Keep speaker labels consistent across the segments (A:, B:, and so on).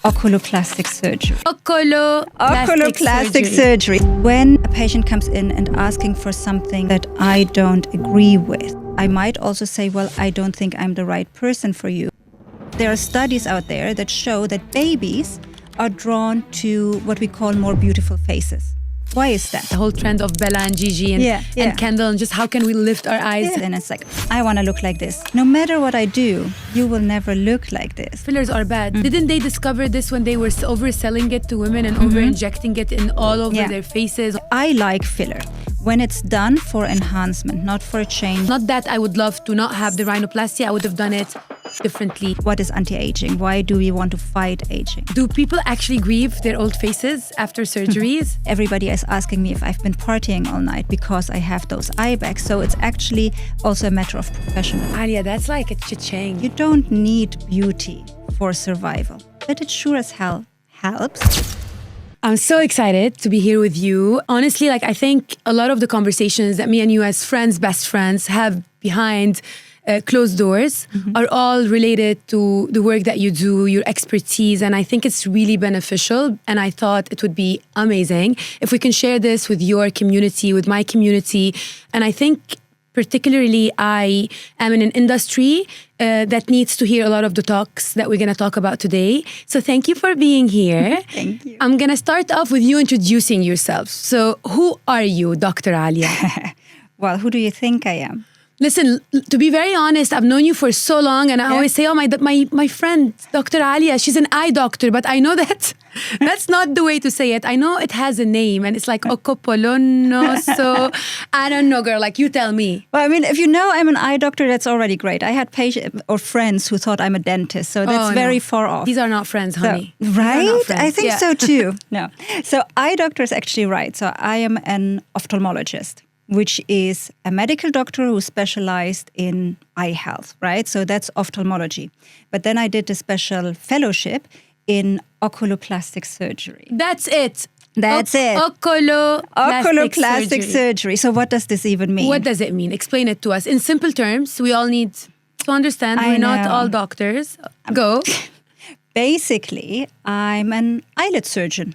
A: oculoplastic surgery.
B: Oculoplastic
A: Surgery. When a patient comes in and asking for something that I don't agree with, I might also say, well, I don't think I'm the right person for you. There are studies out there that show that babies are drawn to what we call more beautiful faces. Why is that?
B: The whole trend of Bella and Gigi and Kendall, and just how can we lift our eyes?
A: Yeah. And it's like, I want to look like this. No matter what I do, you will never look like this.
B: Fillers are bad. Didn't they discover this when they were overselling it to women and over-injecting it in all over their faces?
A: I like filler when it's done for enhancement, not for a change.
B: Not that I would love to not have the rhinoplasty. I would have done it differently.
A: What is anti-aging? Why do we want to fight aging?
B: Do people actually grieve their old faces after surgeries?
A: Everybody is asking me if I've been partying all night because I have those eye bags. So it's actually also a matter of professionalism.
B: Alia, that's like a cha-ching.
A: You don't need beauty for survival, but it sure as hell helps.
B: I'm so excited to be here with you. Honestly, I think a lot of the conversations that me and you as friends, best friends, have behind closed doors are all related to the work that you do, your expertise, and I think it's really beneficial. And I thought it would be amazing if we can share this with your community, with my community. And I think particularly I am in an industry that needs to hear a lot of the talks that we're going to talk about today. So thank you for being here.
A: Thank you.
B: I'm going to start off with you introducing yourself. So who are you, Dr. Alia?
A: Well, who do you think I am?
B: Listen, to be very honest, I've known you for so long, and I always say, oh, my friend, Dr. Alia, she's an eye doctor, but I know that that's not the way to say it. I know it has a name, and it's like Okopolono, so I don't know, girl, you tell me.
A: Well, I mean, if you know I'm an eye doctor, that's already great. I had patients or friends who thought I'm a dentist, so that's very far off.
B: These are not friends, honey.
A: So, right? I think so too. No. So eye doctor is actually right. So I am an ophthalmologist, which is a medical doctor who specialized in eye health, right? So that's ophthalmology. But then I did a special fellowship in oculoplastic surgery.
B: That's it.
A: That's it.
B: Oculoplastic
A: surgery. So what does this even mean?
B: What does it mean? Explain it to us. In simple terms, we all need to understand. We're not all doctors. Go.
A: Basically, I'm an eyelid surgeon.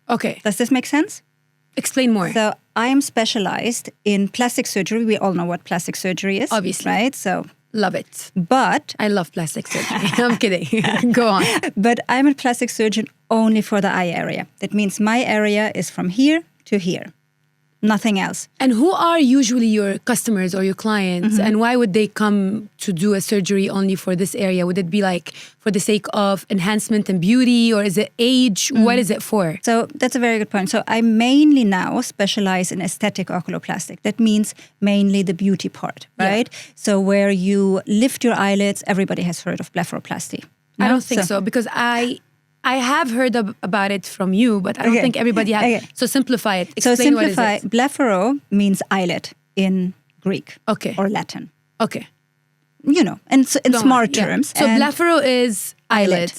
B: Okay.
A: Does this make sense?
B: Explain more.
A: So I am specialized in plastic surgery. We all know what plastic surgery is.
B: Obviously.
A: Right? So
B: love it.
A: But
B: I love plastic surgery. I'm kidding. Go on.
A: But I'm a plastic surgeon only for the eye area. That means my area is from here to here. Nothing else.
B: And who are usually your customers or your clients? And why would they come to do a surgery only for this area? Would it be for the sake of enhancement and beauty, or is it age? What is it for?
A: So that's a very good point. So I mainly now specialize in aesthetic oculoplastic. That means mainly the beauty part, right? Yeah. So where you lift your eyelids, everybody has heard of blepharoplasty. No?
B: I don't think so because I have heard about it from you, but I don't think everybody has. Okay. So simplify it. Explain what is it.
A: Blepharo means eyelid in Greek or Latin.
B: Okay.
A: You know, and so in smart terms.
B: So blepharo is eyelid.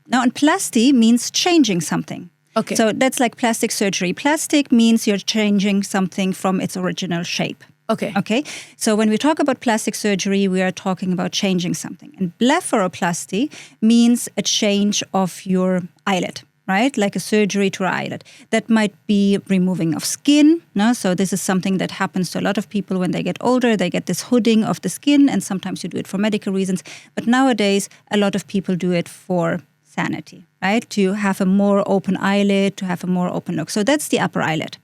A: Now, and plasty means changing something.
B: Okay.
A: So that's like plastic surgery. Plastic means you're changing something from its original shape. Okay. So when we talk about plastic surgery, we are talking about changing something. And blepharoplasty means a change of your eyelid, right? Like a surgery to our eyelid. That might be removing of skin. No? So this is something that happens to a lot of people when they get older. They get this hooding of the skin, and sometimes you do it for medical reasons. But nowadays, a lot of people do it for sanity, right? To have a more open eyelid, to have a more open look. So that's the upper eyelid.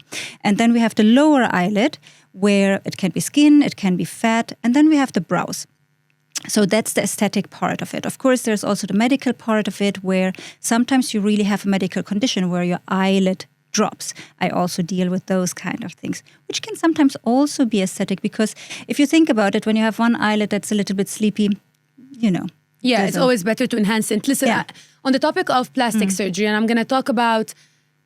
A: And then we have the lower eyelid, where it can be skin, it can be fat, and then we have the brows. So that's the aesthetic part of it. Of course, there's also the medical part of it, where sometimes you really have a medical condition where your eyelid drops. I also deal with those kind of things, which can sometimes also be aesthetic, because if you think about it, when you have one eyelid that's a little bit sleepy, you know.
B: Yeah, it's always better to enhance it. Listen, on the topic of plastic surgery, and I'm going to talk about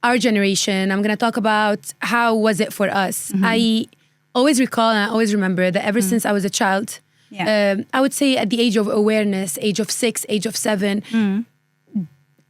B: our generation, I'm going to talk about how was it for us. I always recall and I always remember that ever since I was a child, I would say at the age of awareness, age of 6, age of 7,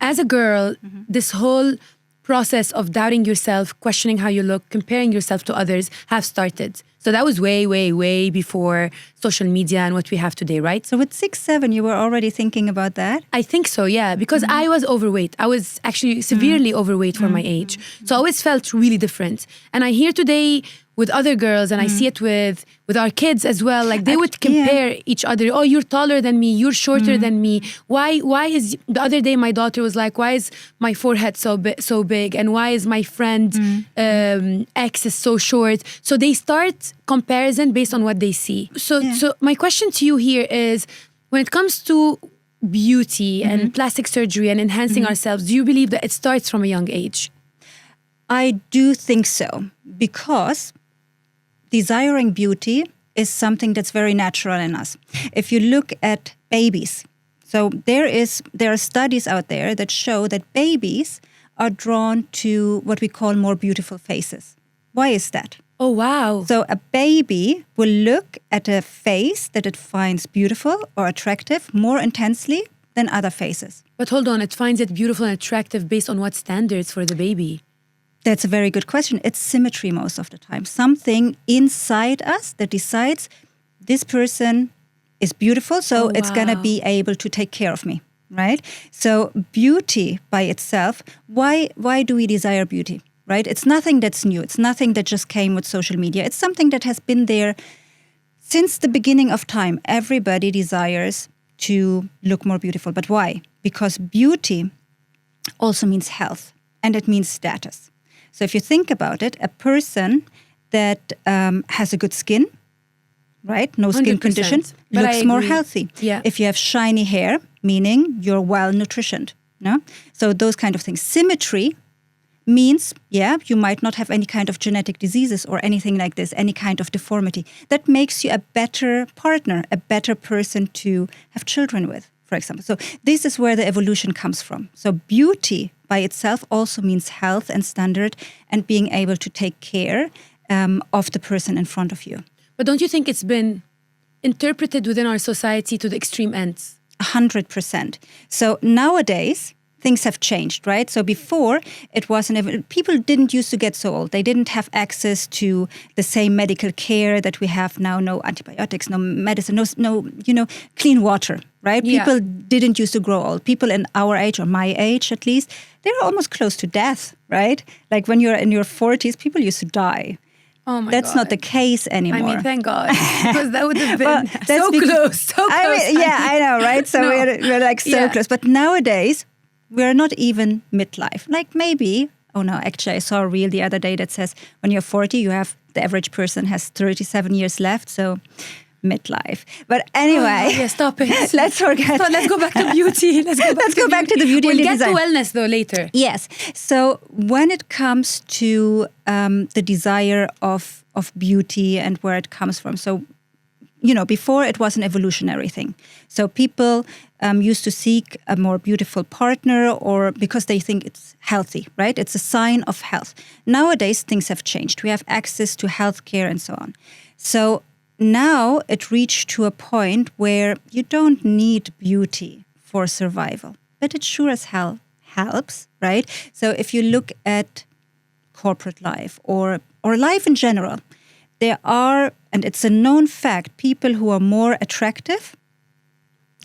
B: as a girl, this whole process of doubting yourself, questioning how you look, comparing yourself to others have started. So that was way, way, way before social media and what we have today, right?
A: So with 6, 7, you were already thinking about that?
B: I think so, yeah, because I was overweight. I was actually severely overweight for my age. So I always felt really different. And I hear today with other girls, and I see it with our kids as well, like they would compare each other. Oh, you're taller than me, you're shorter than me. Why is, the other day my daughter was like, why is my forehead so big? And why is my friend X is so short? So they start comparison based on what they see. So my question to you here is, when it comes to beauty and plastic surgery and enhancing ourselves, do you believe that it starts from a young age?
A: I do think so, because desiring beauty is something that's very natural in us. If you look at babies, so there are studies out there that show that babies are drawn to what we call more beautiful faces. Why is that?
B: Oh, wow.
A: So a baby will look at a face that it finds beautiful or attractive more intensely than other faces.
B: But hold on, it finds it beautiful and attractive based on what standards for the baby?
A: That's a very good question. It's symmetry most of the time. Something inside us that decides this person is beautiful, so it's going to be able to take care of me, right? So beauty by itself, why do we desire beauty, right? It's nothing that's new. It's nothing that just came with social media. It's something that has been there since the beginning of time. Everybody desires to look more beautiful. But why? Because beauty also means health, and it means status. So if you think about it, a person that has a good skin, right? No skin conditions, looks more healthy.
B: Yeah.
A: If you have shiny hair, meaning you're well nutritioned. No? So those kind of things. Symmetry means, you might not have any kind of genetic diseases or anything like this, any kind of deformity. That makes you a better partner, a better person to have children with, for example. So this is where the evolution comes from. So beauty by itself also means health and standard and being able to take care of the person in front of you.
B: But don't you think it's been interpreted within our society to the extreme ends?
A: 100%. So nowadays, things have changed, right? So before, it wasn't, people didn't used to get so old. They didn't have access to the same medical care that we have now. No antibiotics, no medicine, no clean water, right?
B: Yeah.
A: People didn't used to grow old. People in our age, or my age at least, they were almost close to death, right? Like when you're in your 40s, people used to die.
B: Oh my
A: That's
B: God.
A: not the case anymore.
B: I mean, thank God, because that would have been
A: Well,
B: so close.
A: I mean, I know, right? So we're like so close. But nowadays, we're not even midlife. Like maybe, actually I saw a reel the other day that says when you're 40, the average person has 37 years left. So midlife. But anyway.
B: Stop it.
A: Let's forget.
B: So let's go back to beauty. Let's go back
A: to the beauty and the design.
B: We'll get to wellness though later.
A: Yes. So when it comes to the desire of beauty and where it comes from. So, before it was an evolutionary thing. So people used to seek a more beautiful partner or because they think it's healthy, right? It's a sign of health. Nowadays, things have changed. We have access to healthcare and so on. So now it reached to a point where you don't need beauty for survival, but it sure as hell helps, right? So if you look at corporate life or life in general, there are, and it's a known fact, people who are more attractive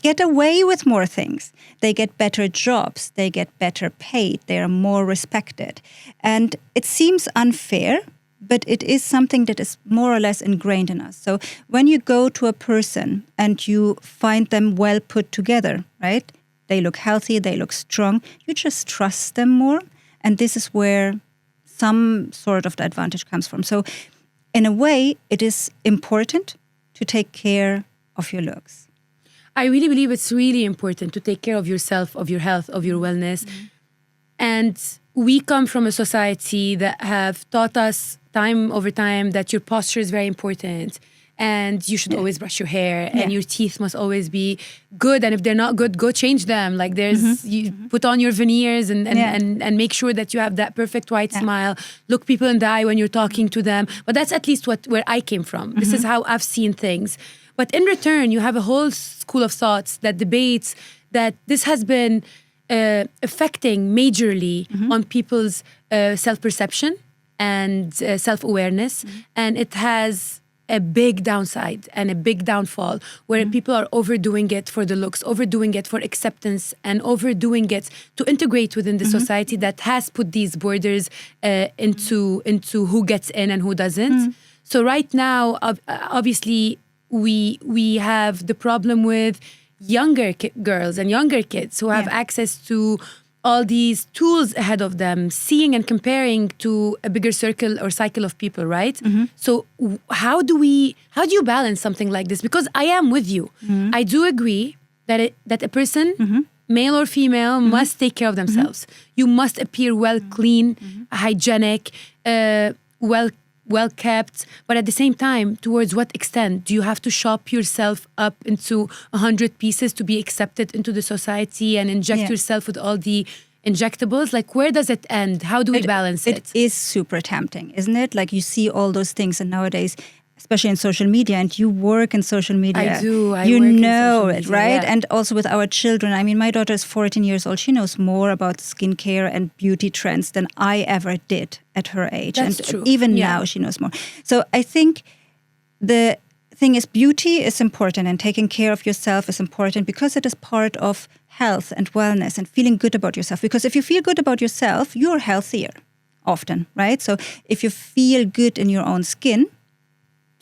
A: get away with more things. They get better jobs, they get better paid, they are more respected. And it seems unfair, but it is something that is more or less ingrained in us. So when you go to a person and you find them well put together, right? They look healthy, they look strong, you just trust them more. And this is where some sort of the advantage comes from. So in a way, it is important to take care of your looks.
B: I really believe it's really important to take care of yourself, of your health, of your wellness. And we come from a society that have taught us time over time that your posture is very important and you should always brush your hair and your teeth must always be good. And if they're not good, go change them. Like you put on your veneers and make sure that you have that perfect white smile. Look people in the eye when you're talking to them. But that's at least where I came from. This is how I've seen things. But in return, you have a whole school of thoughts that debates that this has been affecting majorly on people's self-perception and self-awareness. And it has a big downside and a big downfall where people are overdoing it for the looks, overdoing it for acceptance, and overdoing it to integrate within the society that has put these borders into who gets in and who doesn't. So right now, obviously, we have the problem with younger girls and younger kids who have access to all these tools ahead of them, seeing and comparing to a bigger circle or cycle of people, right? So how do you balance something like this? Because I am with you. I do agree that that a person, male or female, must take care of themselves. You must appear well clean, hygienic, well kept, but at the same time, towards what extent do you have to chop yourself up into 100 pieces to be accepted into the society and inject yourself with all the injectables? Like, where does it end? How do we balance it?
A: It is super tempting, isn't it? Like, you see all those things, and nowadays, especially in social media, and you work in social media.
B: I do.
A: You know it,
B: media,
A: right? And also with our children. I mean, my daughter is 14 years old. She knows more about skincare and beauty trends than I ever did at her age.
B: That's
A: and
B: true.
A: Even now, she knows more. So I think the thing is, beauty is important, and taking care of yourself is important because it is part of health and wellness and feeling good about yourself. Because if you feel good about yourself, you're healthier often, right? So if you feel good in your own skin,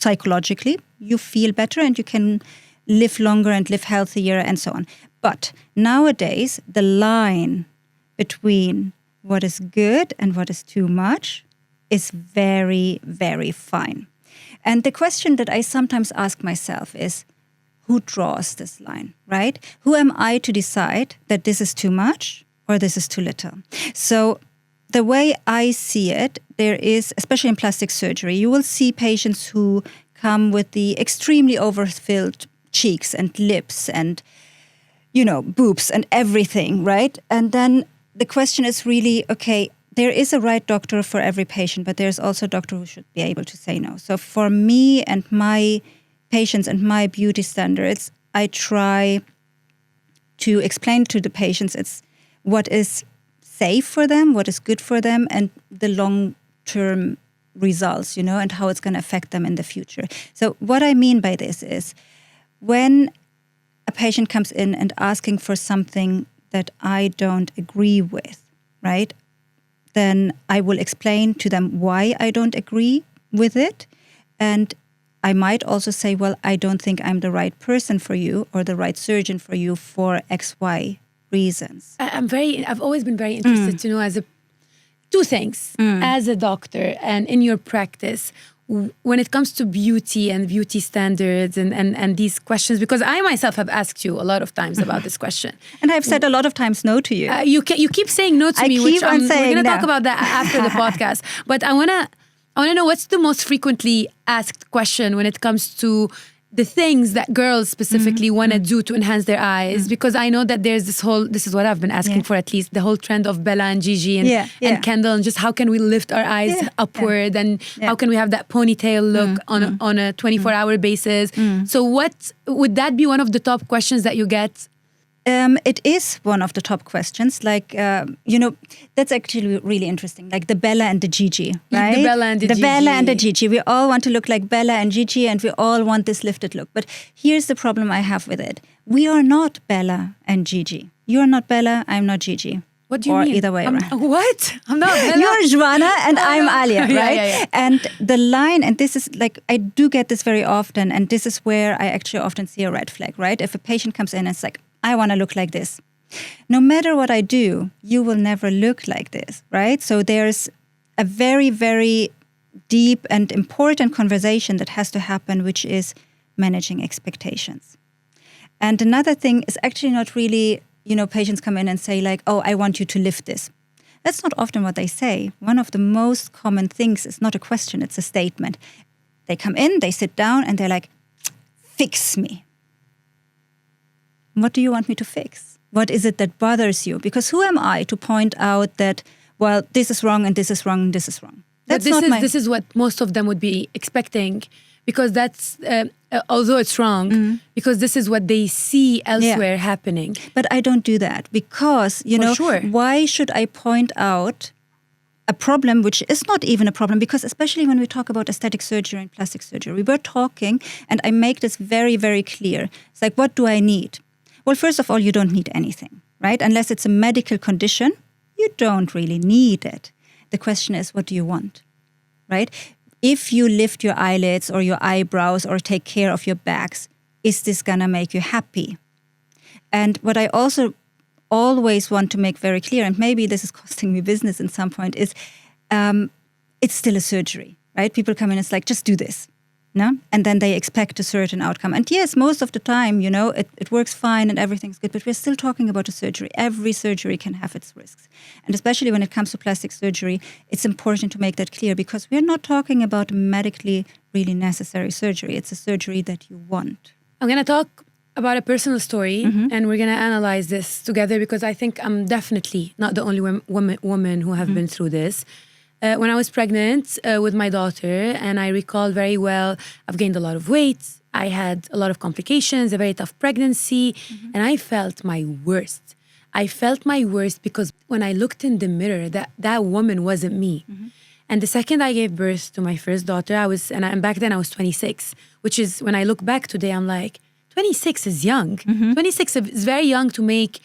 A: psychologically, you feel better and you can live longer and live healthier and so on. But nowadays, the line between what is good and what is too much is very, very fine. And the question that I sometimes ask myself is, who draws this line, right? Who am I to decide that this is too much or this is too little? So the way I see it, there is, especially in plastic surgery, you will see patients who come with the extremely overfilled cheeks and lips and, boobs and everything, right? And then the question is really, okay, there is a right doctor for every patient, but there's also a doctor who should be able to say no. So for me and my patients and my beauty standards, I try to explain to the patients it's what is safe for them, what is good for them, and the long-term results, and how it's going to affect them in the future. So what I mean by this is when a patient comes in and asking for something that I don't agree with, right, then I will explain to them why I don't agree with it. And I might also say, well, I don't think I'm the right person for you or the right surgeon for you for X, Y reasons.
B: I've always been very interested to know two things as a doctor and in your practice when it comes to beauty and beauty standards and these questions, because I myself have asked you a lot of times about this question.
A: And I've said a lot of times no to you.
B: You keep saying no to me, which we're going to talk about that after the podcast. But I want to know, what's the most frequently asked question when it comes to the things that girls specifically want to do to enhance their eyes? Because I know that there's this is what I've been asking for, at least, the whole trend of Bella and Gigi and Kendall, and just how can we lift our eyes upward and how can we have that ponytail look on a 24-hour basis. So what would that be one of the top questions that you get?
A: It is one of the top questions. Like, that's actually really interesting. Like the Bella and the Gigi, right?
B: The Bella and the Gigi.
A: The Bella and the Gigi. We all want to look like Bella and Gigi, and we all want this lifted look. But here's the problem I have with it. We are not Bella and Gigi. You're not Bella, I'm not Gigi.
B: What do you mean?
A: Or either way around.
B: What? I'm not Bella.
A: You're Joana and I'm Alia, right?
B: Yeah.
A: And the line, and this is like, I do get this very often, and this is where I actually often see a red flag, right? If a patient comes in and it's like, I want to look like this. No matter what I do, you will never look like this, right? So there's a very, very deep and important conversation that has to happen, which is managing expectations. And another thing is actually not really, patients come in and say like, oh, I want you to lift this. That's not often what they say. One of the most common things is not a question, it's a statement. They come in, they sit down, and they're like, fix me. What do you want me to fix? What is it that bothers you? Because who am I to point out that, well, this is wrong and this is wrong and this is wrong?
B: This is what most of them would be expecting, because that's although it's wrong, because this is what they see elsewhere happening.
A: But I don't do that because,
B: Sure.
A: Why should I point out a problem which is not even a problem? Because especially when we talk about aesthetic surgery and plastic surgery, we're talking, and I make this very, very clear. It's like, what do I need? Well, first of all, you don't need anything, right? Unless it's a medical condition, you don't really need it. The question is, what do you want, right? If you lift your eyelids or your eyebrows or take care of your backs, is this going to make you happy? And what I also always want to make very clear, and maybe this is costing me business at some point, is it's still a surgery, right? People come in, it's like, just do this. No? And then they expect a certain outcome. And yes, most of the time, it works fine and everything's good, but we're still talking about a surgery. Every surgery can have its risks. And especially when it comes to plastic surgery, it's important to make that clear because we're not talking about medically really necessary surgery. It's a surgery that you want.
B: I'm going to talk about a personal story and we're going to analyze this together because I think I'm definitely not the only woman who have been through this. When I was pregnant with my daughter, and I recall very well, I've gained a lot of weight. I had a lot of complications, a very tough pregnancy, and I felt my worst. I felt my worst because when I looked in the mirror, that woman wasn't me. And the second I gave birth to my first daughter, and back then I was 26, which is, when I look back today, I'm like, 26 is young. 26 is very young to make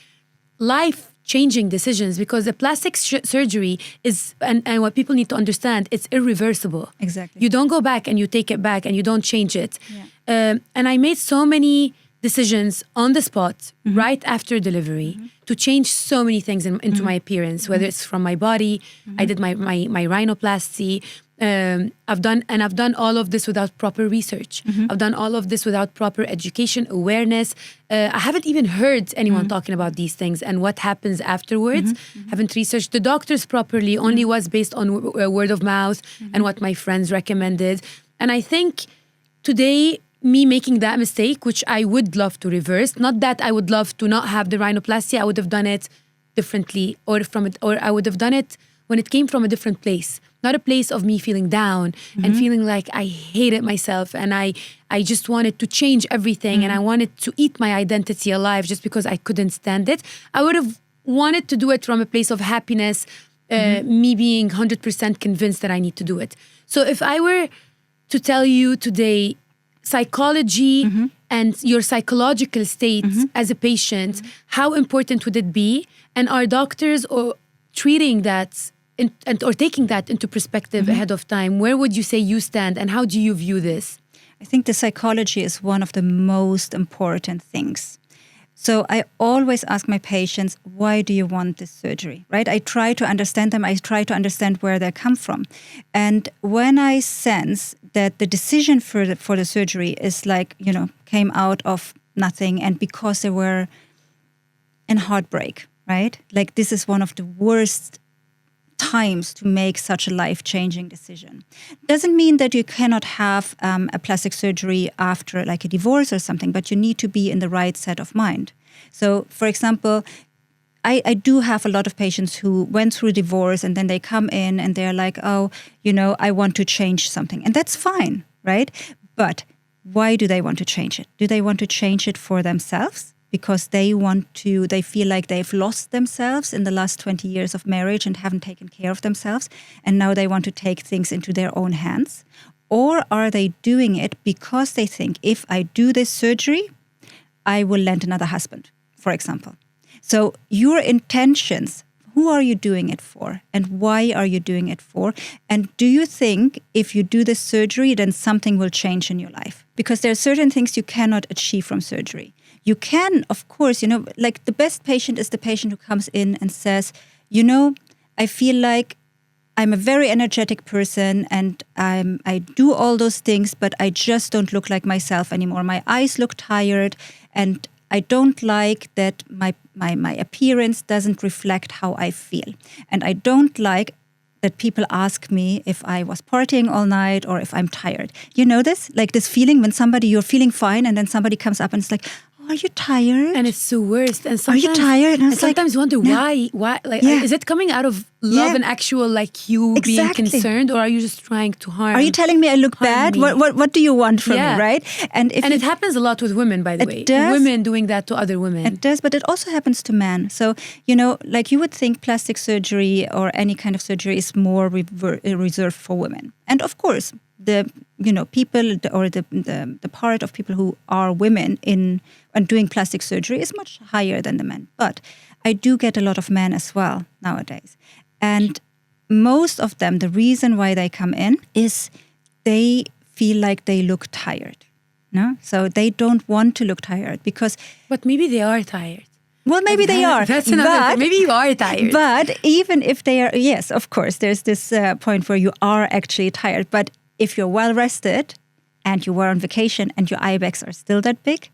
B: life-changing decisions because the plastic surgery is, and what people need to understand, it's irreversible.
A: Exactly.
B: You don't go back and you take it back and you don't change it. And I made so many decisions on the spot right after delivery to change so many things into my appearance, whether it's from my body. I did my rhinoplasty. I've done all of this without proper research. I've done all of this without proper education, awareness. I haven't even heard anyone talking about these things and what happens afterwards. Haven't researched the doctors properly, only was based on word of mouth and what my friends recommended. And I think today, me making that mistake, which I would love to reverse, not that I would love to not have the rhinoplasty, I would have done it differently or I would have done it when it came from a different place. Not a place of me feeling down and feeling like I hated myself and I just wanted to change everything and I wanted to eat my identity alive just because I couldn't stand it. I would have wanted to do it from a place of happiness, me being 100% convinced that I need to do it. So if I were to tell you today, psychology and your psychological state as a patient, how important would it be? And are doctors or treating that or taking that into perspective ahead of time? Where would you say you stand and how do you view this?
A: I think the psychology is one of the most important things. So I always ask my patients, why do you want this surgery, right? I try to understand them. I try to understand where they come from. And when I sense that the decision for the surgery is like, came out of nothing and because they were in heartbreak, right? Like this is one of the worst times to make such a life-changing decision. Doesn't mean that you cannot have a plastic surgery after like a divorce or something, but you need to be in the right set of mind. So, for example, I do have a lot of patients who went through divorce and then they come in and they're like, oh, I want to change something. And that's fine, right? But why do they want to change it? Do they want to change it for themselves? Because they feel like they've lost themselves in the last 20 years of marriage and haven't taken care of themselves. And now they want to take things into their own hands. Or are they doing it because they think if I do this surgery, I will land another husband, for example. So your intentions, who are you doing it for? And why are you doing it for? And do you think if you do this surgery, then something will change in your life? Because there are certain things you cannot achieve from surgery. You can, of course, like the best patient is the patient who comes in and says, I feel like I'm a very energetic person and I do all those things, but I just don't look like myself anymore. My eyes look tired and I don't like that my appearance doesn't reflect how I feel. And I don't like that people ask me if I was partying all night or if I'm tired. You know this? Like this feeling when you're feeling fine and then somebody comes up and it's like, are you tired?
B: And it's the worst. And
A: are you tired?
B: And sometimes you wonder why? Like, is it coming out of love and actual like you being concerned, or are you just trying to harm?
A: Are you telling me I look bad? What do you want from me, right?
B: And it happens a lot with women, by the way.
A: Does.
B: Women doing that to other women.
A: It does, but it also happens to men. So, like you would think plastic surgery or any kind of surgery is more reserved for women. And of course, the people or the part of people who are women and doing plastic surgery is much higher than the men. But I do get a lot of men as well nowadays. And most of them, the reason why they come in is they feel like they look tired. No? So they don't want to look tired because...
B: But maybe they are tired.
A: Well, maybe they are.
B: That's another thing. Maybe you are tired.
A: But even if they are... Yes, of course, there's this point where you are actually tired. But if you're well rested and you were on vacation and your eye bags are still that big,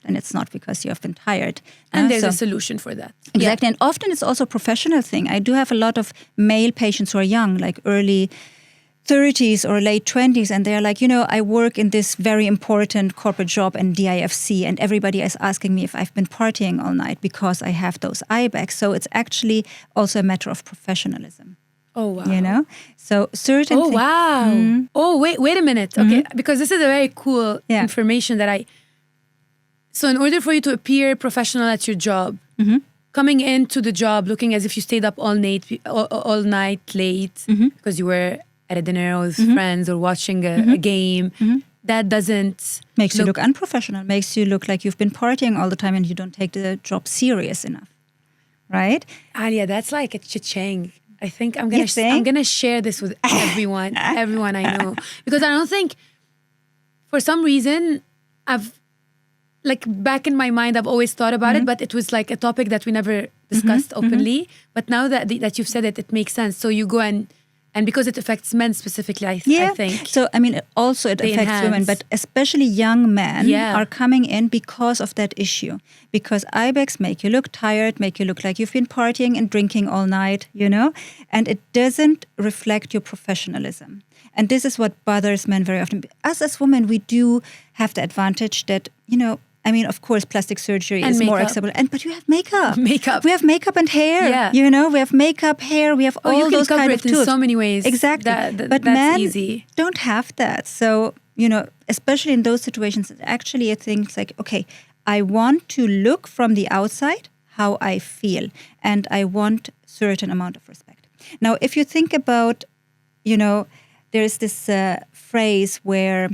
A: then it's not because you have been tired.
B: And there's a solution for that.
A: Exactly. Yeah. And often it's also a professional thing. I do have a lot of male patients who are young, like early 30s or late 20s, and they're like, I work in this very important corporate job in DIFC, and everybody is asking me if I've been partying all night because I have those eye bags. So it's actually also a matter of professionalism.
B: Oh, wow.
A: So certain things.
B: Oh, wow. Mm-hmm. Oh, wait a minute. Okay, because this is a very cool information that So in order for you to appear professional at your job, coming into the job looking as if you stayed up all night late because you were at a dinner with friends or watching a game, that doesn't...
A: Makes you look unprofessional, makes you look like you've been partying all the time and you don't take the job serious enough, right?
B: Alia, that's like a cha-ching. I think I'm gonna share this with everyone I know. Because I don't think, for some reason, like back in my mind, I've always thought about it, but it was like a topic that we never discussed openly. But now that you've said it, it makes sense. So you go and because it affects men specifically, I think.
A: So, I mean, also it affects women, but especially young men are coming in because of that issue. Because eye bags make you look tired, make you look like you've been partying and drinking all night, and it doesn't reflect your professionalism. And this is what bothers men very often. Us as women, we do have the advantage that, I mean, of course, plastic surgery is more acceptable. But you have makeup. We have makeup and hair. Yeah. We have makeup, hair. We have all those kind of tools.
B: In so many ways.
A: Exactly. But
B: that's
A: men
B: easy.
A: Don't have that. So, especially in those situations, actually I think it's like, okay, I want to look from the outside how I feel. And I want certain amount of respect. Now, if you think about, there's this phrase where...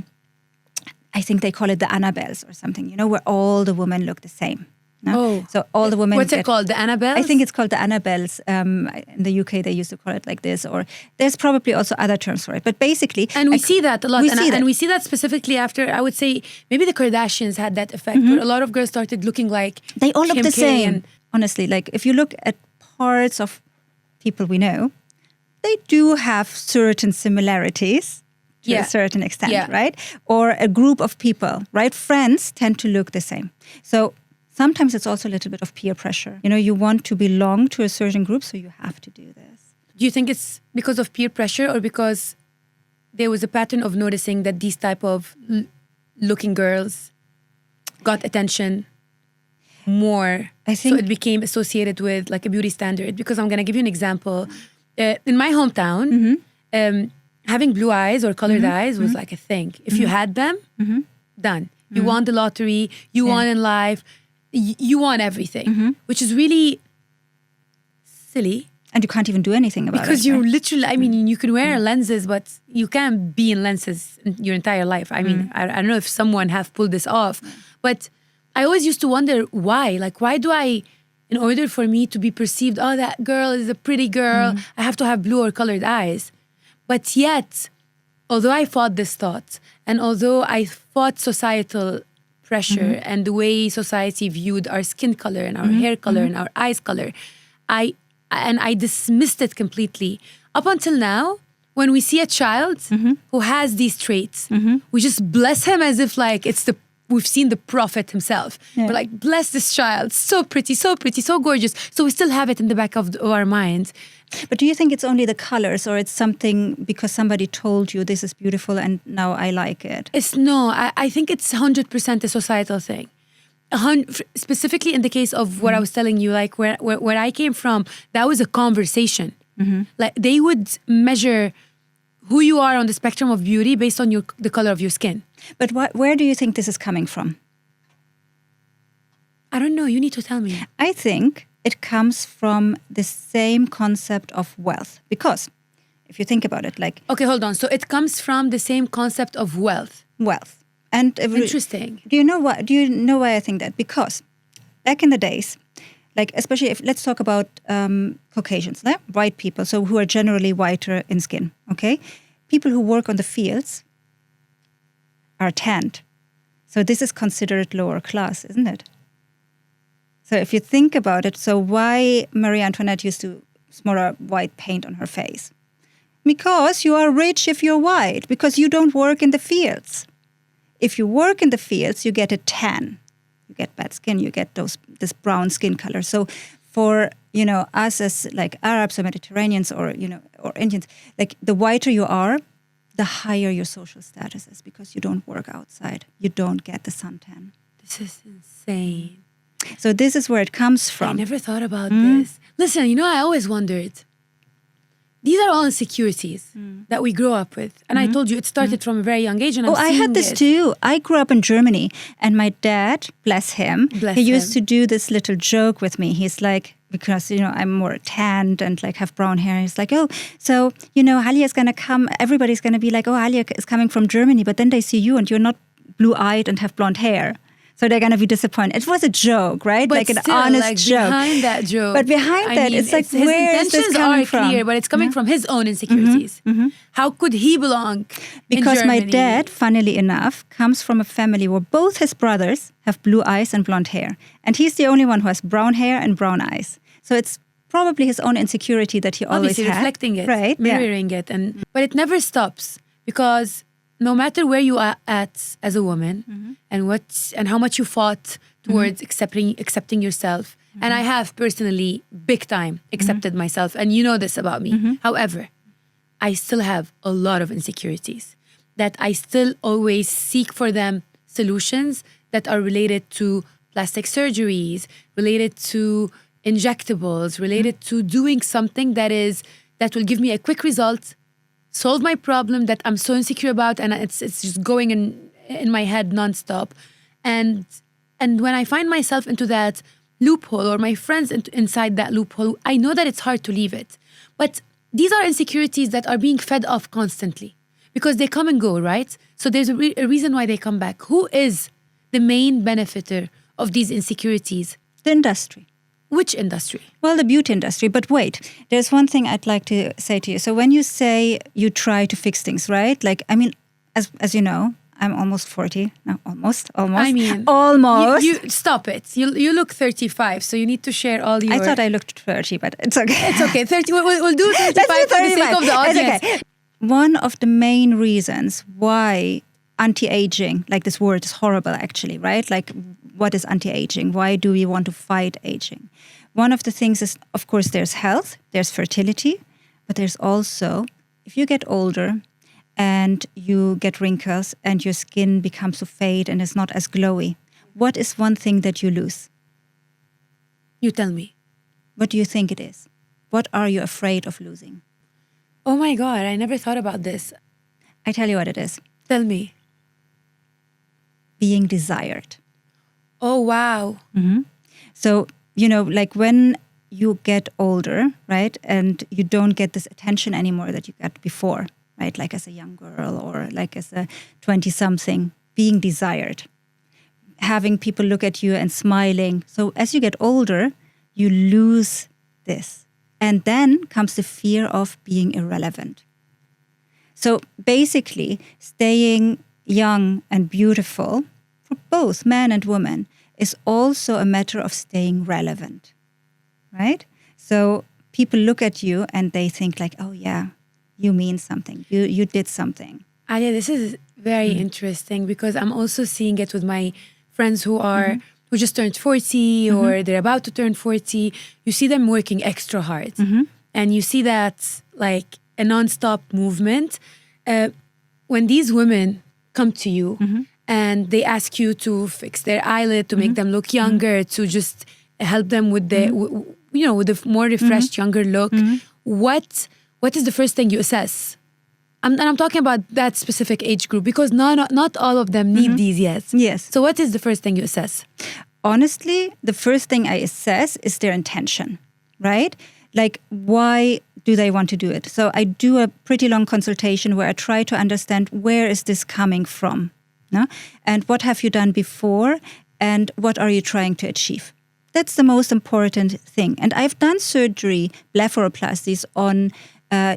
A: I think they call it the Annabelles or something, where all the women look the same. No?
B: Oh.
A: So all the women...
B: What's it called? The Annabelles?
A: I think it's called the Annabelles. In the UK, they used to call it like this. Or there's probably also other terms for it. But basically...
B: And we see that a lot. And we see that specifically after, I would say, maybe the Kardashians had that effect. Where a lot of girls started looking like...
A: They all look the same. Honestly, like if you look at parts of people we know, they do have certain similarities. To a certain extent, right? Or a group of people, right? Friends tend to look the same. So sometimes it's also a little bit of peer pressure. You want to belong to a certain group, so you have to do this.
B: Do you think it's because of peer pressure or because there was a pattern of noticing that these type of looking girls got attention more? I think so it became associated with like a beauty standard. Because I'm going to give you an example. In my hometown, having blue eyes or colored eyes was like a thing. If you had them, done. You won the lottery, you won in life, you won everything, which is really silly.
A: And you can't even do anything about it.
B: Because you literally, I mean, you can wear lenses, but you can't be in lenses your entire life. I mean, I don't know if someone have pulled this off, but I always used to wonder why. Like, why do I, in order for me to be perceived, oh, that girl is a pretty girl, I have to have blue or colored eyes. But yet, although I fought this thought, and although I fought societal pressure and the way society viewed our skin color and our hair color and our eyes color, I dismissed it completely. Up until now, when we see a child who has these traits, we just bless him as if like we've seen the prophet himself. We're like, bless this child, so pretty, so gorgeous. So we still have it in the back of our minds.
A: But do you think it's only the colors, or it's something because somebody told you this is beautiful and now I like it?
B: I think it's 100% a societal thing. specifically in the case of what I was telling you, like where I came from, that was a conversation. Like they would measure who you are on the spectrum of beauty based on the color of your skin.
A: But where do you think this is coming from?
B: I don't know. You need to tell me.
A: I think it comes from the same concept of wealth. Because if you think about it, like...
B: Okay, hold on. So it comes from the same concept of wealth.
A: Wealth. And
B: interesting.
A: Do you know why I think that? Because back in the days, like especially if let's talk about Caucasians, white people, so who are generally whiter in skin, okay? People who work on the fields are tanned. So this is considered lower class, isn't it? So if you think about it, so why Marie Antoinette used to smother white paint on her face? Because you are rich if you're white, because you don't work in the fields. If you work in the fields, you get a tan. You get bad skin, you get this brown skin color. So for, us as like Arabs or Mediterraneans or Indians, like the whiter you are, the higher your social status is because you don't work outside. You don't get the suntan.
B: This is insane.
A: So this is where it comes from.
B: I never thought about this. Listen, I always wondered. These are all insecurities that we grow up with. And I told you, it started from a very young age. And
A: I had this too. I grew up in Germany. And my dad, bless him, he used to do this little joke with me. He's like, because, I'm more tanned and like have brown hair. He's like, so, Halia is going to come. Everybody's going to be like, Halia is coming from Germany. But then they see you and you're not blue-eyed and have blonde hair. So they're going to be disappointed. It was a joke, right?
B: But
A: like an
B: still,
A: honest joke.
B: Behind that joke.
A: But behind that, it's like,
B: his
A: where is this
B: intentions
A: coming
B: are
A: from?
B: clear, but it's coming from his own insecurities. How could he belong
A: Because
B: in
A: my
B: Germany?
A: dad, funnily enough, comes from a family where both his brothers have blue eyes and blonde hair. And he's the only one who has brown hair and brown eyes. So it's probably his own insecurity that he always
B: Obviously
A: had.
B: reflecting it,
A: right?
B: mirroring it. But it never stops because no matter where you are at as a woman and how much you fought towards accepting yourself, and I have personally big time accepted myself, and you know this about me. However, I still have a lot of insecurities that I still always seek for them solutions that are related to plastic surgeries, related to injectables, related to doing something that will give me a quick result, solve my problem that I'm so insecure about, and it's just going in my head nonstop. And when I find myself into that loophole, or my friends inside that loophole, I know that it's hard to leave it. But these are insecurities that are being fed off constantly because they come and go, right? So there's a reason why they come back. Who is the main benefiter of these insecurities?
A: The industry.
B: Which industry?
A: Well, the beauty industry. But wait, there's one thing I'd like to say to you. So when you say you try to fix things, right? Like, I mean, as you know, I'm almost 40. No, almost.
B: I mean,
A: almost.
B: You stop it. You look 35, so you need to share all your...
A: I thought I looked 30, but it's okay.
B: It's okay. 30. We'll do 35 for the sake of the audience.
A: It's okay. One of the main reasons why anti-aging, like this word is horrible actually, right? Like, what is anti-aging? Why do we want to fight aging? One of the things is, of course, there's health, there's fertility, but there's also, if you get older and you get wrinkles and your skin becomes to fade and is not as glowy, what is one thing that you lose?
B: You tell me.
A: What do you think it is? What are you afraid of losing?
B: Oh my God, I never thought about this.
A: I tell you what it is.
B: Tell me.
A: Being desired.
B: Oh, wow.
A: So, like when you get older, right, and you don't get this attention anymore that you got before, right, like as a young girl or like as a 20-something, being desired, having people look at you and smiling. So as you get older, you lose this. And then comes the fear of being irrelevant. So basically, staying young and beautiful for both men and women is also a matter of staying relevant, right? So people look at you and they think like, oh yeah, you mean something. You did something.
B: Alia, this is very interesting because I'm also seeing it with my friends who just turned 40 or they're about to turn 40. You see them working extra hard. And you see that like a nonstop movement. When these women come to you and they ask you to fix their eyelid, to make them look younger, to just help them with the, with a more refreshed, younger look. What is the first thing you assess? And I'm talking about that specific age group because not all of them need these yet.
A: Yes.
B: So what is the first thing you assess?
A: Honestly, the first thing I assess is their intention, right? Like, why do they want to do it? So I do a pretty long consultation where I try to understand where is this coming from, no? And what have you done before, and what are you trying to achieve? That's the most important thing. And I've done surgery, blepharoplasties, on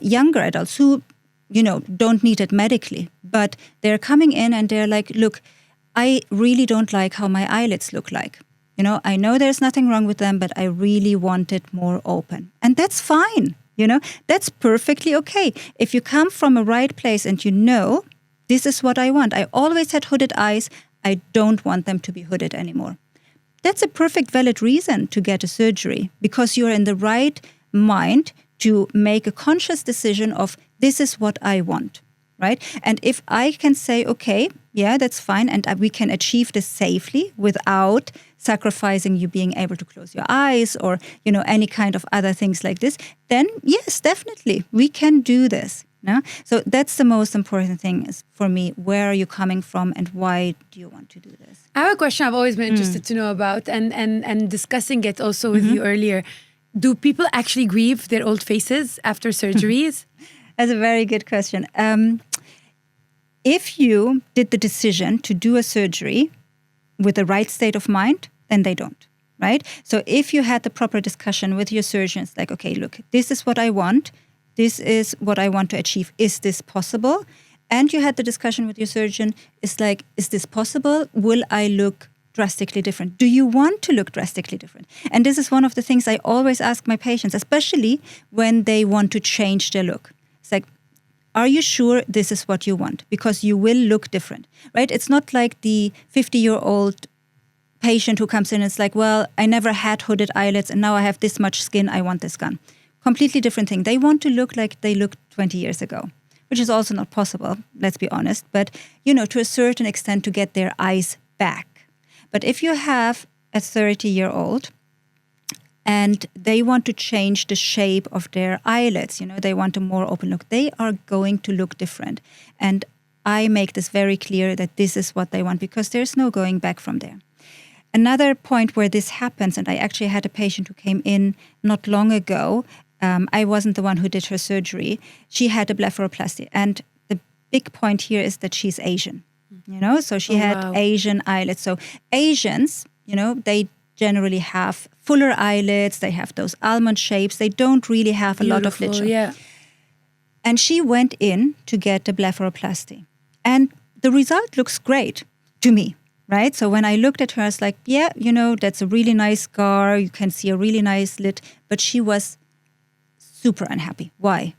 A: younger adults who, don't need it medically, but they're coming in and they're like, look, I really don't like how my eyelids look like. I know there's nothing wrong with them, but I really want it more open. And that's fine. That's perfectly okay. If you come from a right place and this is what I want. I always had hooded eyes. I don't want them to be hooded anymore. That's a perfect valid reason to get a surgery because you're in the right mind to make a conscious decision of this is what I want, right? And if I can say, okay, yeah, that's fine, and we can achieve this safely without sacrificing you being able to close your eyes or, any kind of other things like this, then yes, definitely, we can do this. No? So that's the most important thing is for me. Where are you coming from and why do you want to do this?
B: I have a question I've always been interested to know about and discussing it also with you earlier. Do people actually grieve their old faces after surgeries?
A: That's a very good question. If you did the decision to do a surgery with the right state of mind, then they don't, right? So if you had the proper discussion with your surgeons, like, okay, look, this is what I want. This is what I want to achieve. Is this possible? And you had the discussion with your surgeon. It's like, is this possible? Will I look drastically different? Do you want to look drastically different? And this is one of the things I always ask my patients, especially when they want to change their look. It's like, are you sure this is what you want? Because you will look different, right? It's not like the 50-year-old patient who comes in and it's like, well, I never had hooded eyelids and now I have this much skin, I want this gone. Completely different thing. They want to look like they looked 20 years ago, which is also not possible, let's be honest. But, to a certain extent to get their eyes back. But if you have a 30-year-old and they want to change the shape of their eyelids, they want a more open look, they are going to look different. And I make this very clear that this is what they want because there's no going back from there. Another point where this happens, and I actually had a patient who came in not long ago. I wasn't the one who did her surgery. She had a blepharoplasty. And the big point here is that she's Asian, so she had Asian eyelids. So Asians, they generally have fuller eyelids. They have those almond shapes. They don't really have a lot of lid.
B: Yeah.
A: And she went in to get the blepharoplasty. And the result looks great to me, right? So when I looked at her, I was like, yeah, that's a really nice scar. You can see a really nice lid. But she was super unhappy. Why?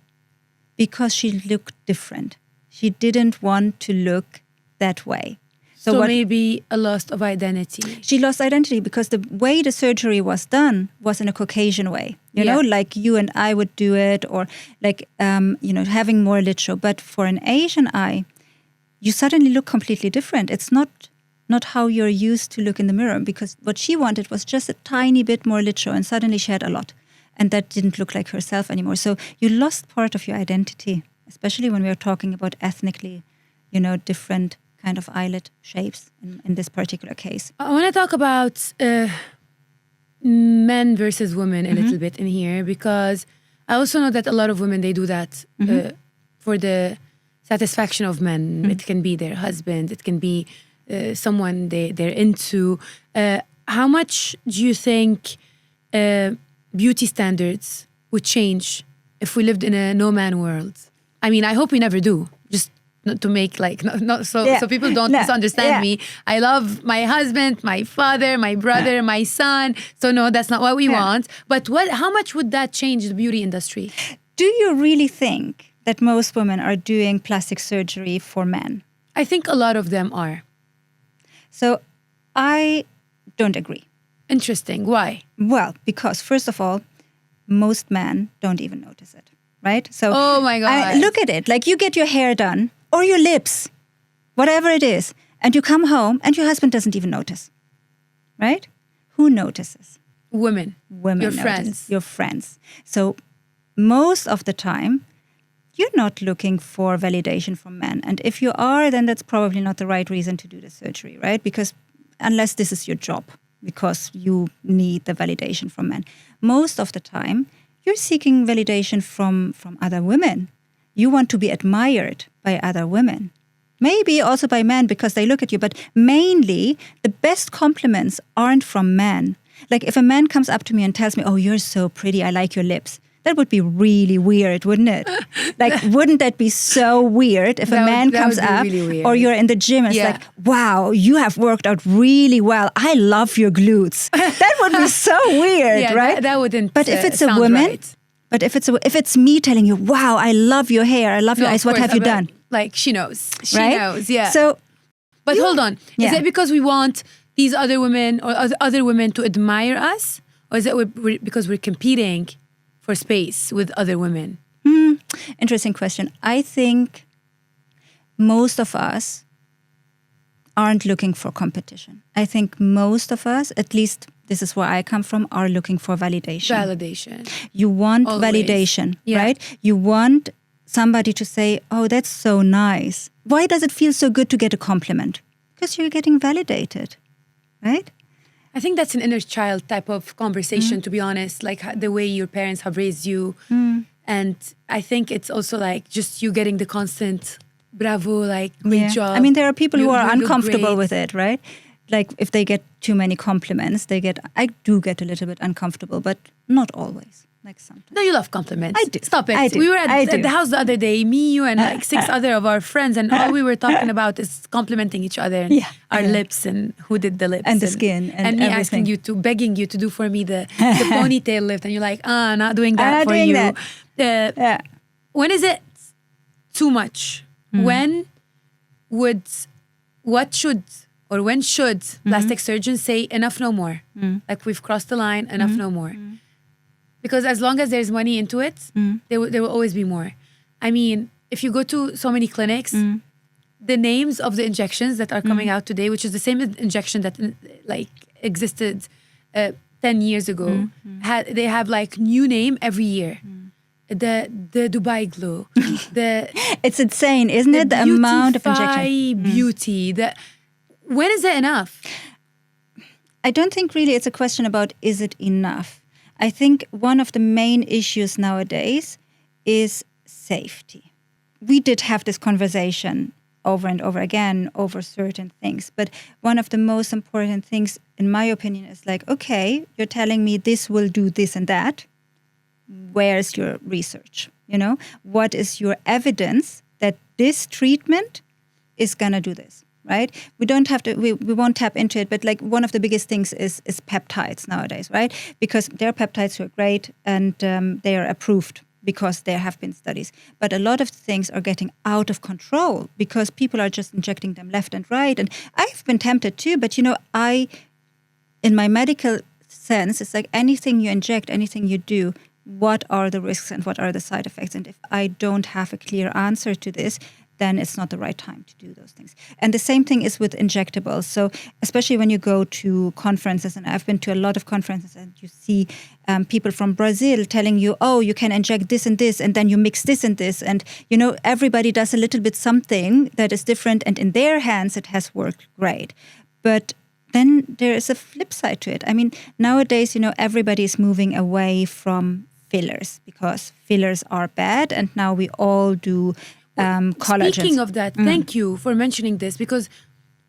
A: Because she looked different. She didn't want to look that way.
B: So maybe a loss of identity.
A: She lost identity because the way the surgery was done was in a Caucasian way. You know, like you and I would do it, or like, having more lid show. But for an Asian eye, you suddenly look completely different. It's not how you're used to look in the mirror, because what she wanted was just a tiny bit more lid show, and suddenly she had a lot. And that didn't look like herself anymore. So you lost part of your identity, especially when we are talking about ethnically, different kind of eyelid shapes in this particular case.
B: I want to talk about men versus women a little bit in here, because I also know that a lot of women, they do that for the satisfaction of men. It can be their husband, it can be someone they're into. How much do you think beauty standards would change if we lived in a no-man world? I mean, I hope we never do. Just not to make so people don't misunderstand me. I love my husband, my father, my brother, my son. So no, that's not what we want. But how much would that change the beauty industry?
A: Do you really think that most women are doing plastic surgery for men?
B: I think a lot of them are.
A: So I don't agree.
B: Interesting. Why?
A: Well, because first of all, most men don't even notice it, right? So
B: oh my God.
A: Look at it. Like, you get your hair done or your lips, whatever it is, And you come home and your husband doesn't even notice, right? Who notices?
B: Women.
A: Women
B: Your
A: notice.
B: friends.
A: Your friends. So most of the time, you're not looking for validation from men. And if you are, then that's probably not the right reason to do the surgery, right? Because unless this is your job, because you need the validation from men. Most of the time, you're seeking validation from other women. You want to be admired by other women. Maybe also by men because they look at you, but mainly the best compliments aren't from men. Like if a man comes up to me and tells me, oh, you're so pretty, I like your lips. That would be really weird, wouldn't it? Like, wouldn't that be so weird if a man comes up really or you're in the gym and it's like, wow, you have worked out really well. I love your glutes. That would be so weird, right?
B: That wouldn't
A: But if it's a woman,
B: right.
A: But if it's me telling you, wow, I love your hair, I love your eyes, what have you done?
B: Like she knows. She
A: right?
B: knows, yeah.
A: So,
B: but hold on. Is it because we want these other women or other women to admire us? Or is it because we're competing for space with other women?
A: Interesting question. I think most of us aren't looking for competition. I think most of us, at least this is where I come from, are looking for validation.
B: Validation.
A: You want validation, right? You want somebody to say, oh, that's so nice. Why does it feel so good to get a compliment? Because you're getting validated, right?
B: I think that's an inner child type of conversation, to be honest, like the way your parents have raised you. And I think it's also like just you getting the constant bravo, like great job.
A: I mean, there are people who are uncomfortable with it, right? Like if they get too many compliments, I do get a little bit uncomfortable, but not always. Like sometimes.
B: No, you love compliments.
A: I do.
B: Stop it.
A: I do.
B: We were at the house the other day, me, you, and like 6 other of our friends, and all we were talking about is complimenting each other and our lips and who did the lips
A: and the skin and
B: me
A: everything.
B: begging you to do for me the ponytail lift, and you're like, not doing that for you. When is it too much? When should plastic surgeons say enough, no more? Like we've crossed the line, enough, no more. Because as long as there's money into it, there will always be more. I mean, if you go to so many clinics, the names of the injections that are coming out today, which is the same injection that like existed 10 years ago, they have like new name every year. The Dubai Glow,
A: it's insane, isn't it? The amount of injection,
B: beauty. When is it enough?
A: I don't think really it's a question about is it enough. I think one of the main issues nowadays is safety. We did have this conversation over and over again over certain things, but one of the most important things, in my opinion, is like, okay, you're telling me this will do this and that. Where's your research? You know, what is your evidence that this treatment is gonna do this? Right? We don't have to. We won't tap into it. But like one of the biggest things is peptides nowadays, right? Because there are peptides who are great and they are approved because there have been studies. But a lot of things are getting out of control because people are just injecting them left and right. And I've been tempted too. But you know, in my medical sense, it's like anything you inject, anything you do, what are the risks and what are the side effects? And if I don't have a clear answer to this, then it's not the right time to do those things. And the same thing is with injectables. So especially when you go to conferences, and I've been to a lot of conferences, and you see people from Brazil telling you, oh, you can inject this and this, and then you mix this and this. And, you know, everybody does a little bit something that is different, and in their hands it has worked great. But then there is a flip side to it. I mean, nowadays, you know, everybody is moving away from fillers because fillers are bad, and now we all do collagens.
B: Speaking of that, thank you for mentioning this, because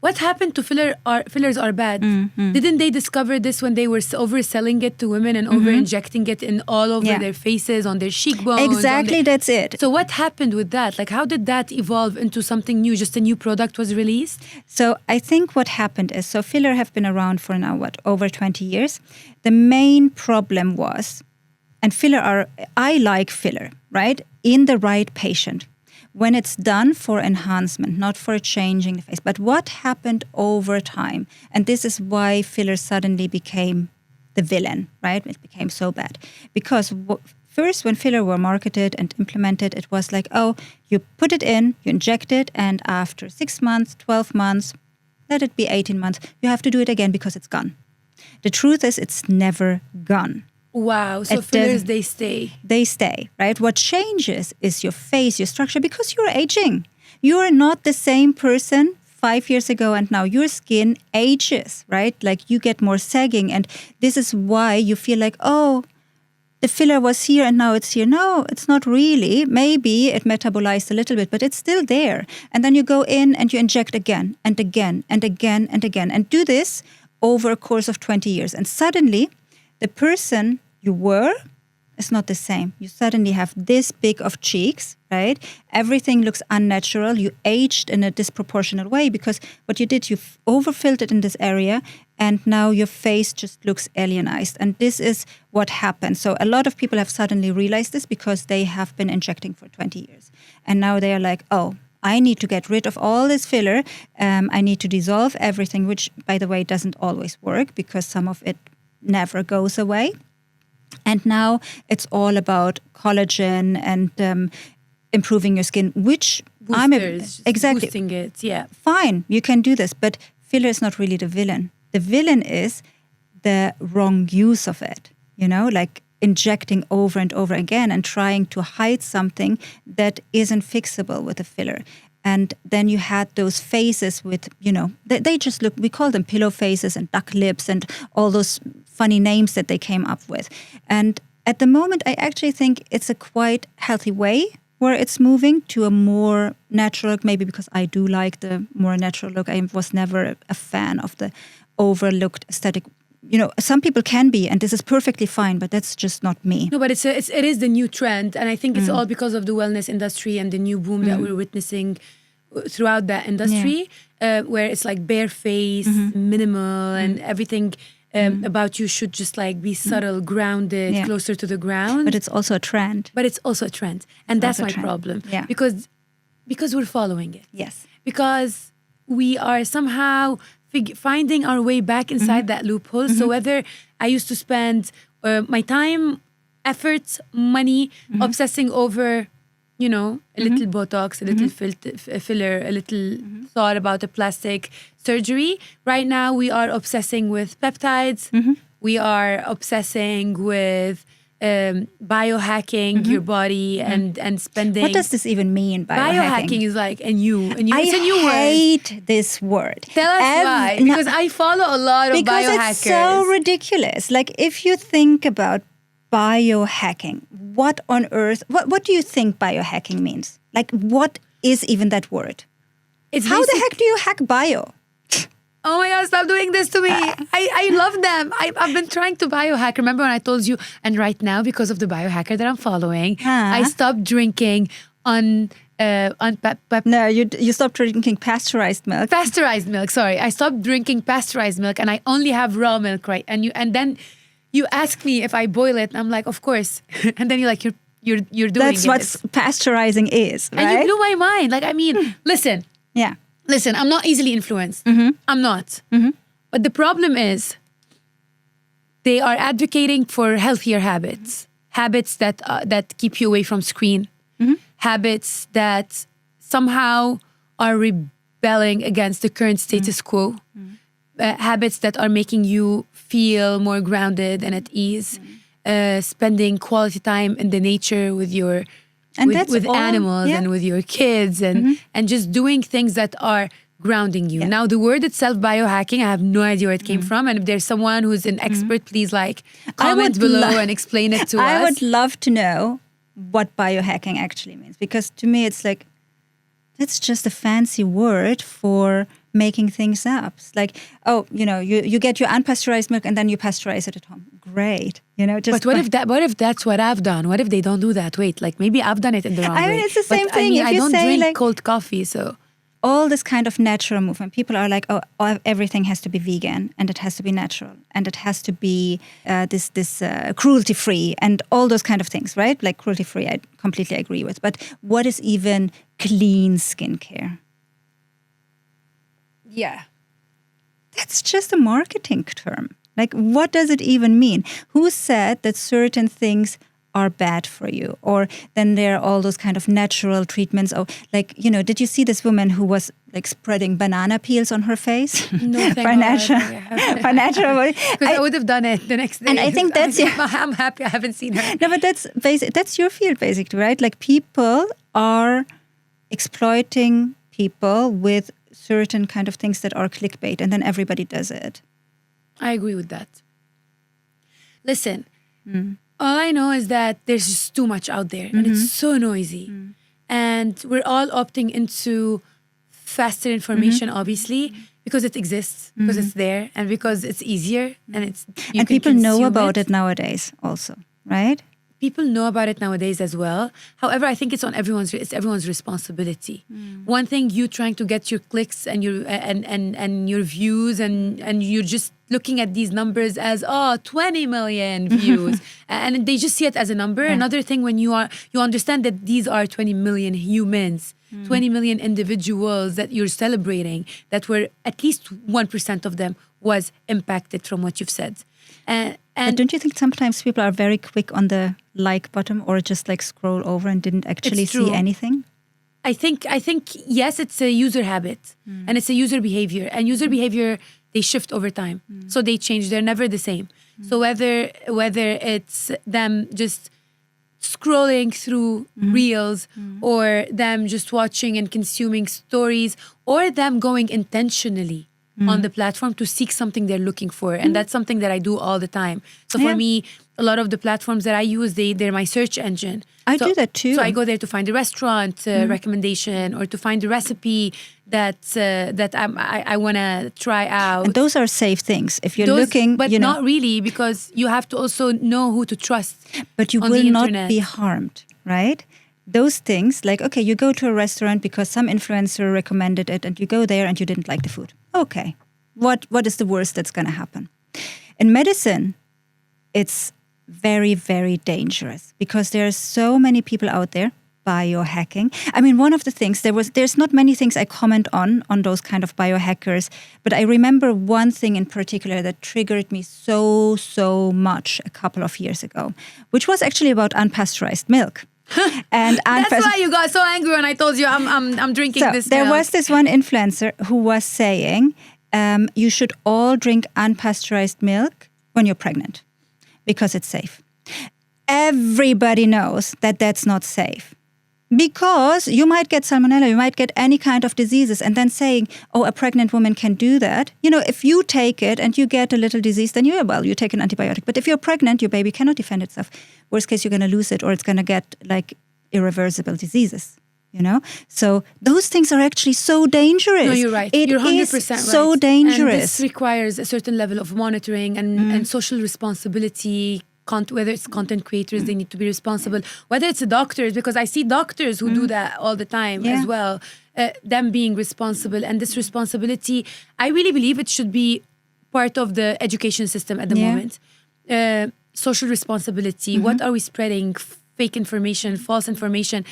B: what happened to fillers are bad. Didn't they discover this when they were overselling it to women and over-injecting it in all over their faces, on their cheekbones?
A: Exactly, that's it.
B: So what happened with that? Like, how did that evolve into something new? Just a new product was released?
A: So I think what happened is, so filler have been around for now, over 20 years. The main problem was, and I like filler, right? In the right patient. When it's done for enhancement, not for changing the face. But what happened over time, and this is why filler suddenly became the villain, right? It became so bad. Because first, when filler were marketed and implemented, it was like, oh, you put it in, you inject it, and after 6 months, 12 months, let it be 18 months. You have to do it again because it's gone. The truth is it's never gone.
B: Wow. So fillers, they stay.
A: They stay, right? What changes is your face, your structure, because you're aging. You're not the same person 5 years ago and now. Your skin ages, right? Like you get more sagging. And this is why you feel like, oh, the filler was here and now it's here. No, it's not really. Maybe it metabolized a little bit, but it's still there. And then you go in and you inject again and again and again and again and do this over a course of 20 years. And suddenly the person you were is not the same. You suddenly have this big of cheeks, right? Everything looks unnatural. You aged in a disproportionate way because what you did, you overfilled it in this area and now your face just looks alienized. And this is what happened. So a lot of people have suddenly realized this because they have been injecting for 20 years. And now they are like, oh, I need to get rid of all this filler. I need to dissolve everything, which, by the way, doesn't always work because some of it never goes away. And now it's all about collagen and improving your skin, which
B: Boosters,
A: exactly
B: boosting it. Yeah,
A: fine, you can do this, but filler is not really the villain. The villain is the wrong use of it. You know, like injecting over and over again and trying to hide something that isn't fixable with a filler. And then you had those faces with, you know, they just look, we call them pillow faces and duck lips and all those funny names that they came up with. And at the moment, I actually think it's a quite healthy way where it's moving to a more natural look, maybe because I do like the more natural look. I was never a fan of the overlooked aesthetic. You know, some people can be, and this is perfectly fine, but that's just not me.
B: No, but it is the new trend. And I think it's all because of the wellness industry and the new boom that we're witnessing throughout that industry, where it's like bare face, minimal, and everything about you should just like be subtle, grounded, closer to the ground.
A: But it's also a trend.
B: And that's my problem.
A: Yeah.
B: Because we're following it.
A: Yes.
B: Because we are somehow finding our way back inside that loophole. So whether I used to spend my time, effort, money, obsessing over, you know, a little Botox, a little filler, a little thought about a plastic surgery. Right now, we are obsessing with peptides. We are obsessing with biohacking your body and spending.
A: What does this even mean,
B: biohacking is like it's a new word.
A: I hate this word.
B: Tell us why. Because I follow a lot of biohackers.
A: Because it's so ridiculous. Like if you think about biohacking, what on earth, what do you think biohacking means? Like what is even that word? How the heck do you hack bio?
B: Oh my God, stop doing this to me. I love them. I've been trying to biohack. Remember when I told you, and right now, because of the biohacker that I'm following, I stopped drinking No,
A: you stopped drinking pasteurized milk.
B: Pasteurized milk, sorry. I stopped drinking pasteurized milk and I only have raw milk, right? And then you ask me if I boil it, and I'm like, of course. And then you're like, you're doing
A: That's
B: it.
A: what pasteurizing is, right?
B: And you blew my mind. Like, I mean, listen.
A: Yeah.
B: Listen, I'm not easily influenced. I'm not. But the problem is they are advocating for healthier habits. Habits that keep you away from screen. Habits that somehow are rebelling against the current status quo. Habits that are making you feel more grounded and at ease. Spending quality time in the nature with your with animals and with your kids and just doing things that are grounding you. Now, the word itself, biohacking, I have no idea where it came from. And if there's someone who's an expert, please comment below and explain it to us.
A: I would love to know what biohacking actually means. Because to me, it's like, that's just a fancy word for making things up. It's like, oh, you know, you get your unpasteurized milk and then you pasteurize it at home. Great. You know, just
B: but what if that's what I've done? What if they don't do that? Wait, like maybe I've done it in the wrong way.
A: I mean, it's the same thing.
B: I mean,
A: if
B: I
A: you
B: don't
A: say
B: drink
A: like,
B: cold coffee, so
A: all this kind of natural movement, people are like, oh, everything has to be vegan and it has to be natural and it has to be this cruelty-free and all those kind of things, right? Like cruelty-free, I completely agree with. But what is even clean skincare?
B: yeah.
A: That's just a marketing term. Like, what does it even mean? Who said that certain things are bad for you. Or then there are all those kind of natural treatments. Oh, like, you know, did you see this woman who was like spreading banana peels on her face?
B: No, thank
A: for
B: God.
A: natural, for natural.
B: Because I would have done it the next day.
A: And I think that's
B: I'm happy I haven't seen her.
A: No, but that's your field basically, right? Like people are exploiting people with certain kind of things that are clickbait, and then everybody does it.
B: I agree with that. Listen, all I know is that there's just too much out there and it's so noisy. And we're all opting into faster information, obviously, because it exists, because it's there, and because it's easier, and
A: people know about it nowadays also, right?
B: People know about it nowadays as well. However, I think it's everyone's responsibility. One thing, you trying to get your clicks and your views, and you're just looking at these numbers as 20 million views, and they just see it as a number. Yeah. Another thing, when you understand that these are 20 million humans, 20 million individuals that you're celebrating, that were at least 1% of them was impacted from what you've said.
A: But don't you think sometimes people are very quick on the like button, or just like scroll over and didn't actually see anything?
B: I think yes, it's a user habit and it's a user behavior, and user behavior, they shift over time. So they change, they're never the same. So whether it's them just scrolling through reels, or them just watching and consuming stories, or them going intentionally on the platform to seek something they're looking for. And that's something that I do all the time. So for me, a lot of the platforms that I use, they're my search engine.
A: I do that too.
B: So I go there to find a restaurant recommendation, or to find a recipe that I want to try out.
A: And those are safe things. If you're looking,
B: but not really, because you have to also know who to trust.
A: But you will not be harmed, right? Those things, like, okay, you go to a restaurant because some influencer recommended it, and you go there and you didn't like the food. Okay, what is the worst that's going to happen? In medicine, it's very, very dangerous, because there are so many people out there biohacking. I mean, one of the things, there's not many things I comment on those kind of biohackers, but I remember one thing in particular that triggered me so much a couple of years ago, which was actually about unpasteurized milk. And
B: that's why you got so angry when I told you I'm drinking this milk.
A: There was this one influencer who was saying you should all drink unpasteurized milk when you're pregnant because it's safe. Everybody knows that that's not safe, because you might get salmonella, you might get any kind of diseases, and then saying, oh, a pregnant woman can do that. You know, if you take it and you get a little disease, then you take an antibiotic. But if you're pregnant, your baby cannot defend itself. Worst case, you're going to lose it, or it's going to get like irreversible diseases, you know? So those things are actually so dangerous.
B: No, you're right. You're 100% right.
A: So dangerous.
B: And this requires a certain level of monitoring and social responsibility. Whether it's content creators, they need to be responsible. Whether it's doctors, because I see doctors who do that all the time as well. Them being responsible, and this responsibility, I really believe it should be part of the education system at the moment. Social responsibility. What are we spreading? Fake information, false information,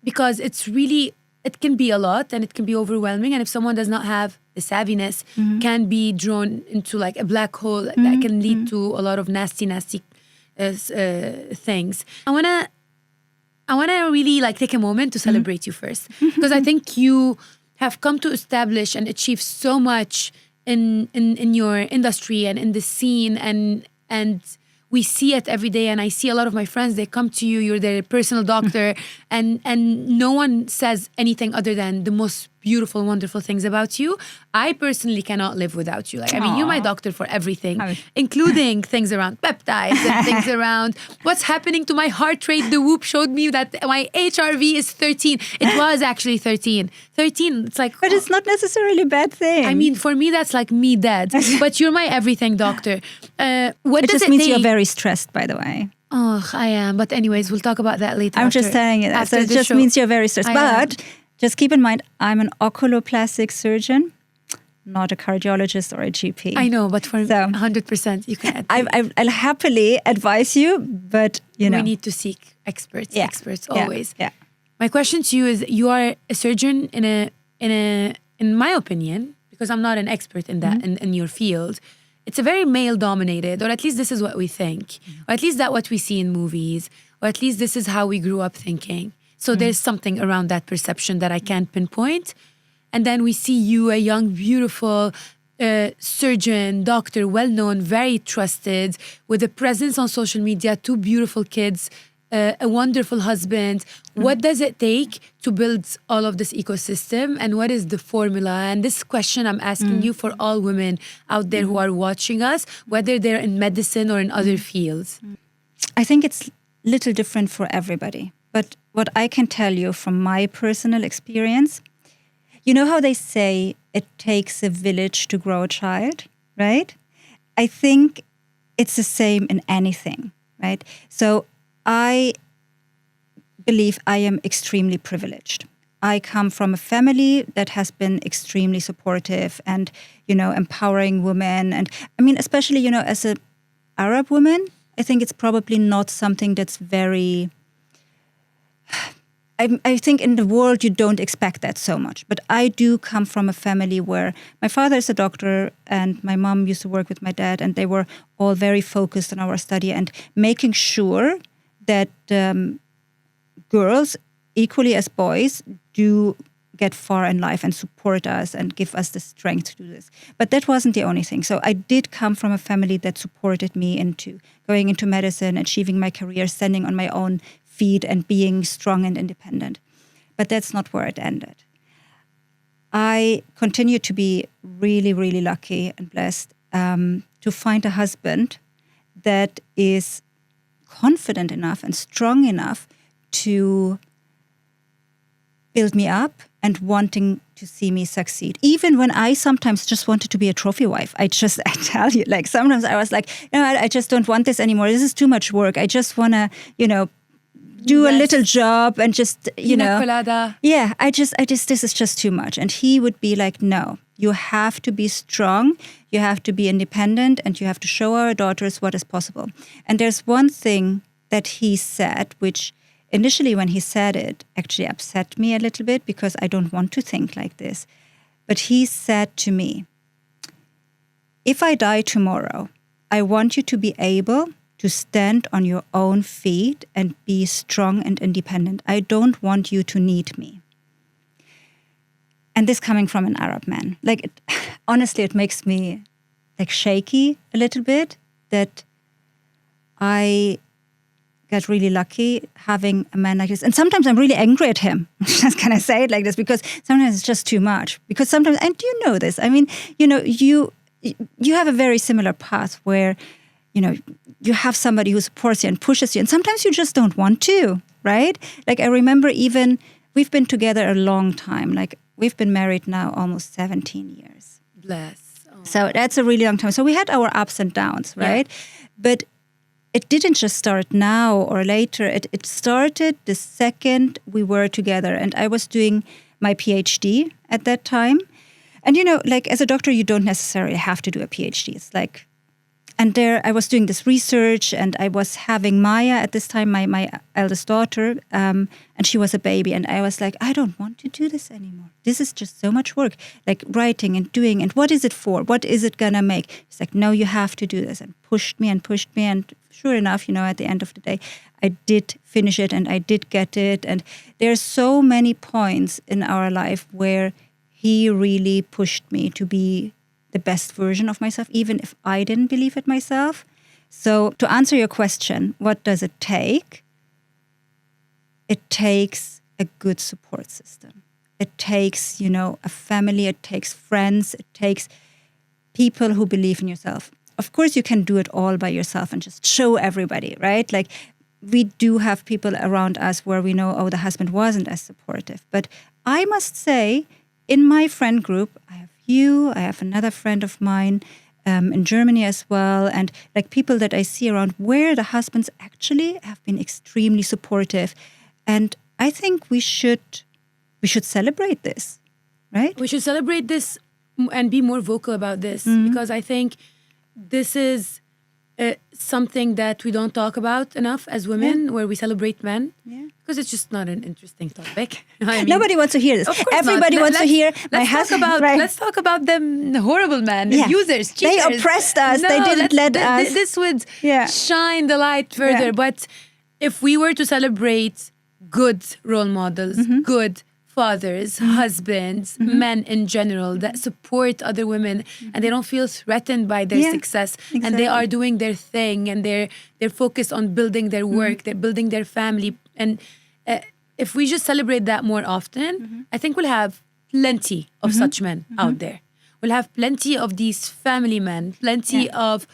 B: because it can be a lot, and it can be overwhelming. And if someone does not have the savviness, can be drawn into like a black hole that can lead to a lot of nasty things. I wanna really like take a moment to celebrate you first, because I think you have come to establish and achieve so much in your industry and in the scene, and we see it every day. And I see a lot of my friends, they come to you, you're their personal doctor, and no one says anything other than the most beautiful, wonderful things about you. I personally cannot live without you. Like, I mean, you're my doctor for everything, including things around peptides and things around what's happening to my heart rate. The Whoop showed me that my HRV is 13. It was actually 13. 13, it's like...
A: But it's not necessarily a bad thing.
B: I mean, for me, that's like me dead. But you're my everything doctor. It
A: just means you're very stressed, by the way.
B: Oh, I am. But anyways, we'll talk about that later.
A: I'm just saying it. So it just means you're very stressed. But just keep in mind, I'm an oculoplastic surgeon, not a cardiologist or a GP.
B: I know, but for 100%, you can.
A: I'll happily advise you, but you know.
B: We need to seek experts. Yeah. Experts, always.
A: Yeah.
B: My question to you is, you are a surgeon in my opinion, because I'm not an expert in that, in your field, it's a very male dominated, or at least this is what we think, or at least that what we see in movies, or at least this is how we grew up thinking. So there's something around that perception that I can't pinpoint. And then we see you, a young, beautiful surgeon, doctor, well-known, very trusted, with a presence on social media, 2 beautiful kids, a wonderful husband. What does it take to build all of this ecosystem, and what is the formula? And this question I'm asking you for all women out there who are watching us, whether they're in medicine or in other fields.
A: I think it's little different for everybody. But what I can tell you from my personal experience, you know how they say it takes a village to grow a child, right? I think it's the same in anything, right? So I believe I am extremely privileged. I come from a family that has been extremely supportive and, empowering women. And I mean, especially, as an Arab woman, I think it's probably not something that's very... I think in the world you don't expect that so much. But I do come from a family where my father is a doctor and my mom used to work with my dad, and they were all very focused on our study and making sure that girls, equally as boys, do get far in life and support us and give us the strength to do this. But that wasn't the only thing. So I did come from a family that supported me into going into medicine, achieving my career, standing on my own feet and being strong and independent. But that's not where it ended. I continue to be really, really lucky and blessed to find a husband that is confident enough and strong enough to build me up and wanting to see me succeed. Even when I sometimes just wanted to be a trophy wife. I tell you, like sometimes I was like, I just don't want this anymore. This is too much work. I just want to, do a little job and just, Yeah, I just, this is just too much. And he would be like, no, you have to be strong. You have to be independent, and you have to show our daughters what is possible. And there's one thing that he said, which initially when he said it actually upset me a little bit because I don't want to think like this. But he said to me, if I die tomorrow, I want you to be able to stand on your own feet and be strong and independent. I don't want you to need me. And this coming from an Arab man. Honestly, it makes me shaky a little bit that I got really lucky having a man like this. And sometimes I'm really angry at him. Can I say it like this? Because sometimes it's just too much. Because sometimes, and you know this, I mean, you have a very similar path where, you have somebody who supports you and pushes you. And sometimes you just don't want to, right? I remember even, we've been together a long time. We've been married now almost 17 years.
B: Bless. Oh.
A: So that's a really long time. So we had our ups and downs, right? Yeah. But it didn't just start now or later. It started the second we were together. And I was doing my PhD at that time. And, as a doctor, you don't necessarily have to do a PhD. It's and there I was doing this research, and I was having Maya at this time, my eldest daughter, and she was a baby. And I was like, I don't want to do this anymore. This is just so much work, writing and doing. And what is it for? What is it going to make? It's like, no, you have to do this. And pushed me. And sure enough, at the end of the day, I did finish it and I did get it. And there's so many points in our life where he really pushed me to be the best version of myself, even if I didn't believe it myself. So to answer your question, what does it take? It takes a good support system. It takes, a family. It takes friends. It takes people who believe in yourself. Of course, you can do it all by yourself and just show everybody, right? We do have people around us where we know, the husband wasn't as supportive. But I must say, in my friend group, I have another friend of mine in Germany as well, and people that I see around where the husbands actually have been extremely supportive. And I think we should celebrate this, right?
B: We should celebrate this and be more vocal about this, because I think this is something that we don't talk about enough as women, where we celebrate men.
A: Yeah.
B: Because it's just not an interesting topic. I mean,
A: Nobody wants to hear this.
B: of course
A: Everybody
B: not.
A: wants to hear my
B: Let's
A: husband.
B: talk about
A: Right.
B: let's talk about them horrible men,
A: Yeah.
B: abusers,
A: They
B: cheaters.
A: oppressed us.
B: No,
A: They didn't let us.
B: This would
A: Yeah.
B: shine the light further.
A: Yeah.
B: But if we were to celebrate good role models, good fathers, husbands, men in general that support other women and they don't feel threatened by their
A: Yeah,
B: success and they
A: exactly.
B: are doing their thing and they're focused on building their work, they're building their family. And if we just celebrate that more often, I think we'll have plenty of such men out there. We'll have plenty of these family men, plenty of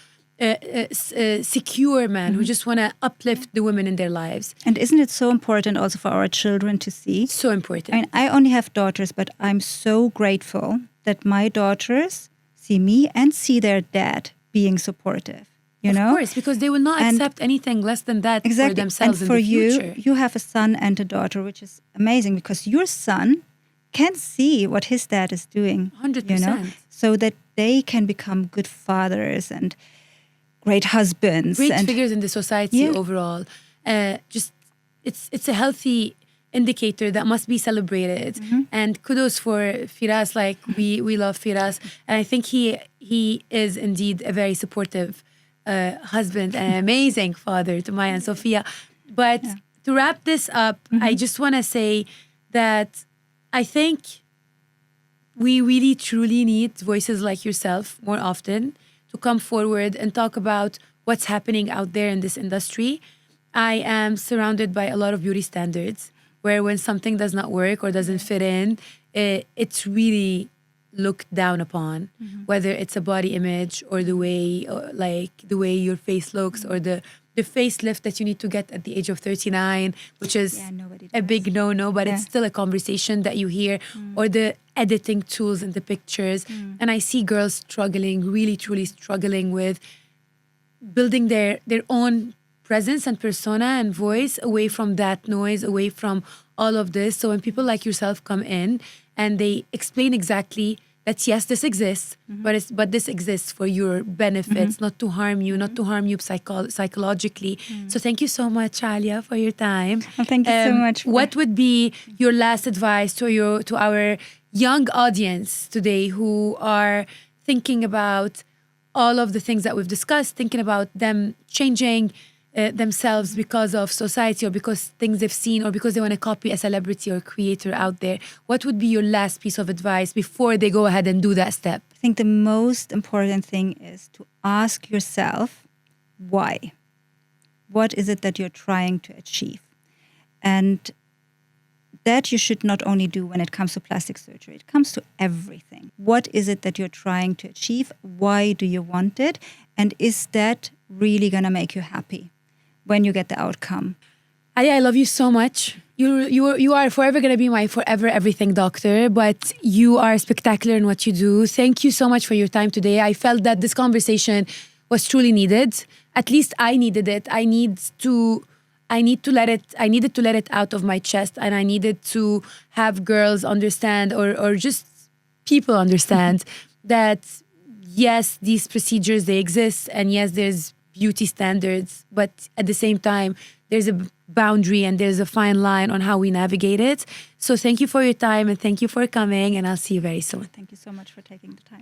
B: secure men who just want to uplift the women in their lives.
A: And isn't it so important also for our children to see?
B: So important.
A: I mean, I only have daughters, but I'm so grateful that my daughters see me and see their dad being supportive. You know?
B: Of course, because they will not
A: And-
B: accept anything less than that
A: Exactly.
B: for themselves
A: and for
B: in the future.
A: you have a son and a daughter, which is amazing because your son can see what his dad is doing.
B: 100%.
A: You know? So that they can become good fathers and great husbands.
B: Great
A: and
B: figures in the society
A: Yeah.
B: overall. Just it's a healthy indicator that must be celebrated. And kudos for Firas. Like we love Firas, and I think he is indeed a very supportive husband and an amazing father to Maya and Sophia. But to wrap this up, I just want to say that I think we really truly need voices like yourself more often to come forward and talk about what's happening out there in this industry. I am surrounded by a lot of beauty standards where when something does not work or doesn't fit in, it's really looked down upon, whether it's a body image or the way your face looks or the facelift that you need to get at the age of 39, which is
A: nobody
B: a
A: does.
B: big no-no, but
A: Yeah.
B: it's still a conversation that you hear, or the editing tools in the pictures. And I see girls struggling, really, truly struggling with building their own presence and persona and voice away from that noise, away from all of this. So when people like yourself come in and they explain exactly that yes, this exists, but this exists for your benefits, not to harm you, not to harm you psychologically. So thank you so much, Alia, for your time.
A: Well, thank you so much.
B: What would be your last advice to our young audience today who are thinking about all of the things that we've discussed, thinking about them changing themselves because of society or because things they've seen or because they want to copy a celebrity or creator out there? What would be your last piece of advice before they go ahead and do that step?
A: I think the most important thing is to ask yourself why. What is it that you're trying to achieve? And that you should not only do when it comes to plastic surgery, it comes to everything. What is it that you're trying to achieve? Why do you want it? And is that really going to make you happy when you get the outcome?
B: I love you so much. You are forever going to be my forever everything doctor, but you are spectacular in what you do. Thank you so much for your time today. I felt that this conversation was truly needed. At least I needed it. I needed to let it out of my chest, and I needed to have girls understand or just people understand that yes, these procedures, they exist, and yes, there's beauty standards, but at the same time, there's a boundary and there's a fine line on how we navigate it. So thank you for your time and thank you for coming, and I'll see you very soon.
A: Thank you so much for taking the time.